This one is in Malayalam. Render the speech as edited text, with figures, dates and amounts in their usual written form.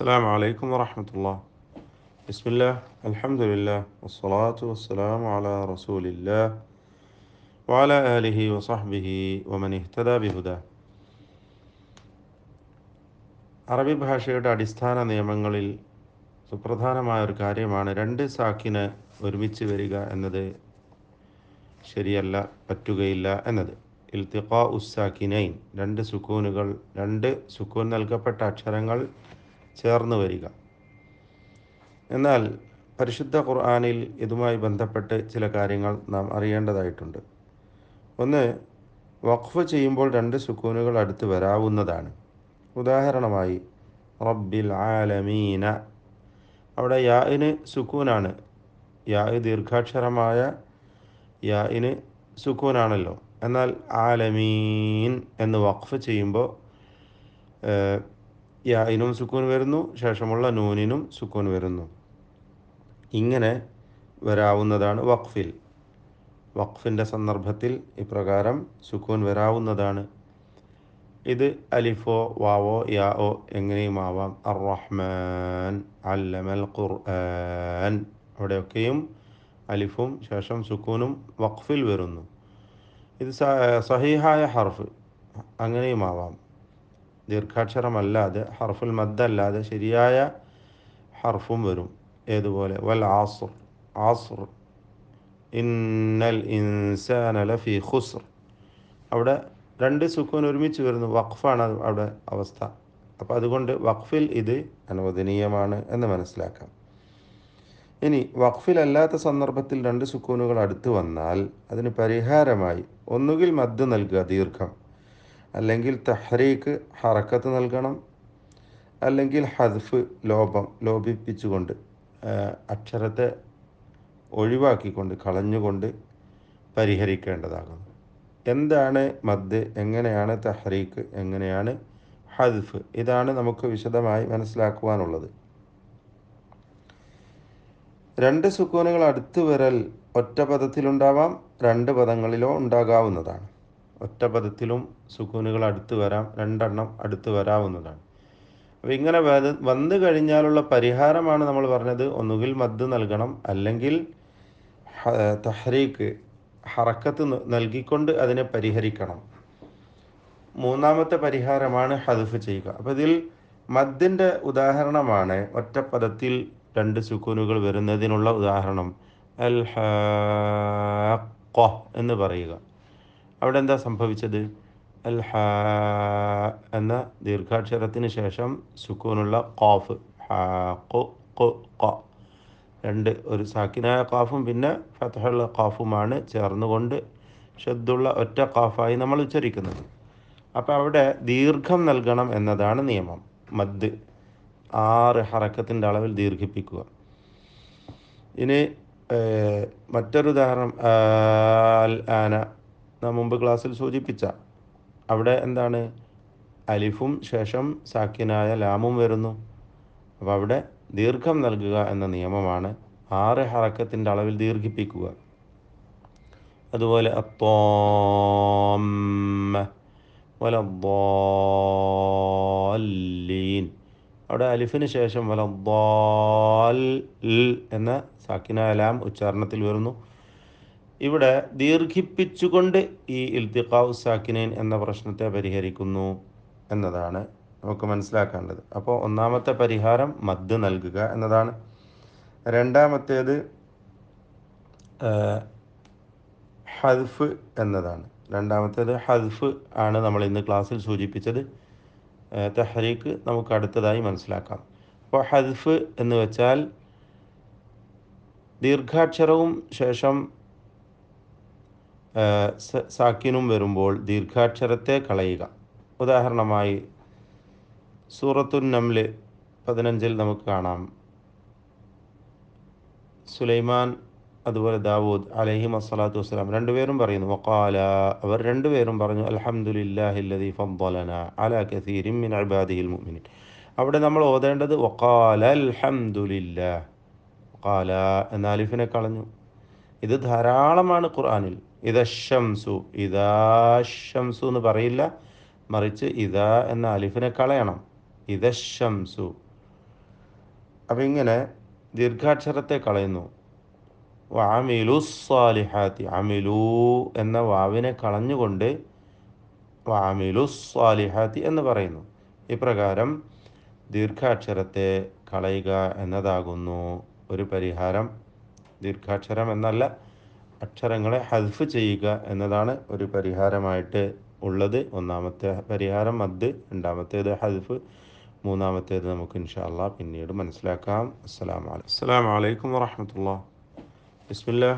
السلام عليكم ورحمة الله. بسم الله، الحمد لله، والصلاة والسلام على رسول الله وعلى آله وصحبه ومن اهتدى بهداه. അറബി ഭാഷയുടെ അടിസ്ഥാന നിയമങ്ങളിൽ സുപ്രധാനമായ ഒരു കാര്യമാണ് രണ്ട് സാക്കിന് ഒരുമിച്ച് വരിക എന്നത് ശരിയല്ല, പറ്റുകയില്ല എന്നത്. ഇൽത്തിഖാ ഉസ്സാക്കിനൈൻ, രണ്ട് സുക്കൂൻ നൽകപ്പെട്ട അക്ഷരങ്ങൾ ചേർന്ന് വരിക. എന്നാൽ പരിശുദ്ധ ഖുർആനിൽ ഇതുമായി ബന്ധപ്പെട്ട് ചില കാര്യങ്ങൾ നാം അറിയേണ്ടതായിട്ടുണ്ട്. ഒന്ന്, വഖഫ് ചെയ്യുമ്പോൾ രണ്ട് സുക്കൂനുകൾ അടുത്ത് വരാവുന്നതാണ്. ഉദാഹരണമായി റബ്ബിൽ ആലമീന, അവിടെ യാഇന് സുക്കൂനാണ്. യാ ദീർഘാക്ഷരമായ യാഇന് സുക്കൂനാണല്ലോ. എന്നാൽ ആലമീൻ എന്ന് വഖഫ് ചെയ്യുമ്പോൾ യാഇനും സുക്കൂൻ വരുന്നു, ശേഷമുള്ള നൂനിനും സുക്കൂൻ വരുന്നു. ഇങ്ങനെ വരാവുന്നതാണ് വഖഫിൻ്റെ സന്ദർഭത്തിൽ ഇപ്രകാരം സുക്കൂൻ വരാവുന്നതാണ്. ഇത് അലിഫോ വാവോ യാഓ എങ്ങനെയും ആവാം. അർ-റഹ്മാൻ, അല്ലമൽ ഖുർആൻ, അവിടെയൊക്കെയും അലിഫും ശേഷം സുക്കൂനും വഖഫിൽ വരുന്നു. ഇത് സഹീഹായ ഹർഫ് അങ്ങനെയും ആവാം. ദീർഘാക്ഷരമല്ലാതെ ഹർഫുൽ മദ്ദല്ലാതെ ശരിയായ ഹർഫും വരും. ഏതുപോലെ വൽ ആസ്ർ, ആസ്ർ, ഇന്നൽ ഇൻസാന ലഫീ ഖുസ്ർ, അവിടെ രണ്ട് സുക്കൂൻ ഒരുമിച്ച് വരുന്നു. വഖഫാണ് അവിടെ അവസ്ഥ. അപ്പോൾ അതുകൊണ്ട് വഖഫിൽ ഇത് അനുവദനീയമാണ് എന്ന് മനസ്സിലാക്കാം. ഇനി വഖഫിലല്ലാത്ത സന്ദർഭത്തിൽ രണ്ട് സുക്കൂനുകൾ അടുത്ത് വന്നാൽ അതിന് പരിഹാരമായി ഒന്നുകിൽ മദ് നൽകുക, ദീർഘം, അല്ലെങ്കിൽ തഹ്രീക്ക്, ഹറക്കത്ത് നൽകണം, അല്ലെങ്കിൽ ഹദ്ഫ്, ലോപിപ്പിച്ചുകൊണ്ട്, അക്ഷരത്തെ ഒഴിവാക്കിക്കൊണ്ട്, കളഞ്ഞുകൊണ്ട് പരിഹരിക്കേണ്ടതാകുന്നു. എന്താണ് മദ്, എങ്ങനെയാണ് തഹ്രീക്ക്, എങ്ങനെയാണ് ഹദ്ഫ്, ഇതാണ് നമുക്ക് വിശദമായി മനസ്സിലാക്കുവാനുള്ളത്. രണ്ട് സുക്കൂനുകൾ അടുത്ത് വരൽ ഒറ്റ പദത്തിലുണ്ടാവാം, രണ്ട് പദങ്ങളിലോ ഉണ്ടാകാവുന്നതാണ്. ഒറ്റ പദത്തിലും സുക്കൂനുകൾ അടുത്ത് വരാം, രണ്ടെണ്ണം അടുത്ത് വരാവുന്നതാണ്. അപ്പോൾ ഇങ്ങനെ വന്നു കഴിഞ്ഞാലുള്ള പരിഹാരമാണ് നമ്മൾ പറഞ്ഞത്. ഒന്നുകിൽ മദ് നൽകണം, അല്ലെങ്കിൽ തഹ്രീക്ക്, ഹറക്കത്ത് നൽകിക്കൊണ്ട് അതിനെ പരിഹരിക്കണം. മൂന്നാമത്തെ പരിഹാരമാണ് ഹദ്ഫ് ചെയ്യുക. അപ്പോൾ ഇതിൽ മദ്ദിൻ്റെ ഉദാഹരണമാണ് ഒറ്റപ്പദത്തിൽ രണ്ട് സുക്കൂനുകൾ വരുന്നതിനുള്ള ഉദാഹരണം. അൽ ഹാഖ എന്ന് പറയുക. അവിടെ എന്താ സംഭവിച്ചത്? അൽ ഹാ എന്ന ദീർഘാക്ഷരത്തിന് ശേഷം സുക്കൂനുള്ള ഖാഫ്, ഹാഖു ഖ, രണ്ട്, ഒരു സാക്കിനായ ഖാഫും പിന്നെ ഫത്ഹുള്ള ഖാഫുമാണ് ചേർന്നുകൊണ്ട് ഷദ്ദുള്ള ഒറ്റ ഖാഫായി നമ്മൾ ഉച്ചരിക്കുന്നത്. അപ്പോൾ അവിടെ ദീർഘം നൽകണം എന്നതാണ് നിയമം. മദ് 6 ഹറക്കത്തിൻ്റെ അളവിൽ ദീർഘിപ്പിക്കുക. ഇനി മറ്റൊരു ഉദാഹരണം അൽ ആന, നാം മുമ്പ് ക്ലാസ്സിൽ സൂചിപ്പിച്ച, അവിടെ എന്താണ്? അലിഫും ശേഷം സാക്കിനായ ലാമും വരുന്നു. അപ്പോൾ അവിടെ ദീർഘം നൽകുക എന്ന നിയമമാണ്. 6 ഹറക്കത്തിൻ്റെ അളവിൽ ദീർഘിപ്പിക്കുക. അതുപോലെ അത്തോമ്മ വലദ്ദാല്ലീൻ, അവിടെ അലിഫിന് ശേഷം വലദ്ദാൽ എന്ന സാക്കിനായ ലാം ഉച്ചാരണത്തിൽ വരുന്നു. ഇവിടെ ദീർഘിപ്പിച്ചുകൊണ്ട് ഈ ഇൽത്തിഖാഉ സാക്കിനൈൻ എന്ന പ്രശ്നത്തെ പരിഹരിക്കുന്നു എന്നതാണ് നമുക്ക് മനസ്സിലാക്കേണ്ടത്. അപ്പോൾ ഒന്നാമത്തെ പരിഹാരം മദ് നൽകുക എന്നതാണ്. രണ്ടാമത്തേത് ഹദ്ഫ് എന്നതാണ്. ഹദ്ഫ് ആണ് നമ്മൾ ഇന്ന് ക്ലാസ്സിൽ സൂചിപ്പിച്ചത്. തഹ്രീക്ക് നമുക്ക് അടുത്തതായി മനസ്സിലാക്കാം. അപ്പോൾ ഹദ്ഫ് എന്ന് വെച്ചാൽ ദീർഘാക്ഷരവും ശേഷം സാക്കിനും വരുമ്പോൾ ദീർഘാക്ഷരത്തെ കളയുക. ഉദാഹരണമായി സൂറത്തുൻ നംൽ 15 നമുക്ക് കാണാം. സുലൈമാൻ അതുപോലെ ദാവൂദ് അലൈഹിം അസ്സലാത്തു വസ്സലാം രണ്ടുപേരും പറയുന്നു വഖാല, അവർ രണ്ടുപേരും പറഞ്ഞു അൽഹംദുലില്ലാഹില്ലദീ ഫദ്ദലനാ അലാ കസീരിൻ മിൻ ഇബാദിഹിൽ മുഅ്മിനീൻ. അവിടെ നമ്മൾ ഓതേണ്ടത് വഖാല അൽഹംദുലില്ലാഹ്. വഖാല എന്ന അലിഫിനെ കളഞ്ഞു. ഇത് ധാരാളമാണ് ഖുർആനിൽ. ഇദശംസു എന്ന് പറയില്ല, മറിച്ച് ഇദാ എന്ന അലിഫിനെ കളയണം. ഇദശംസു അപ്പം ഇങ്ങനെ ദീർഘാക്ഷരത്തെ കളയുന്നു. വഅമിലുസ്സാലിഹാത്തി, അമിലൂ എന്ന വാവിനെ കളഞ്ഞുകൊണ്ട് വഅമിലുസ്സാലിഹാത്തി എന്ന് പറയുന്നു. ഇപ്രകാരം ദീർഘാക്ഷരത്തെ കളയുക എന്നതാകുന്നു ഒരു പരിഹാരം. ദീർഘാക്ഷരം എന്നല്ല, അക്ഷരങ്ങളെ ഹദ്ഫ് ചെയ്യുക എന്നതാണ് ഒരു പരിഹാരമായിട്ട് ഉള്ളത്. ഒന്നാമത്തെ പരിഹാരം മദ്, രണ്ടാമത്തേത് ഹദ്ഫ്, മൂന്നാമത്തേത് നമുക്ക് ഇൻഷാ അല്ലാഹ് പിന്നീട് മനസ്സിലാക്കാം. അസ്സലാമു അലൈക്കും വറഹ്മത്തുള്ളാഹി. ബിസ്മില്ലാഹ്.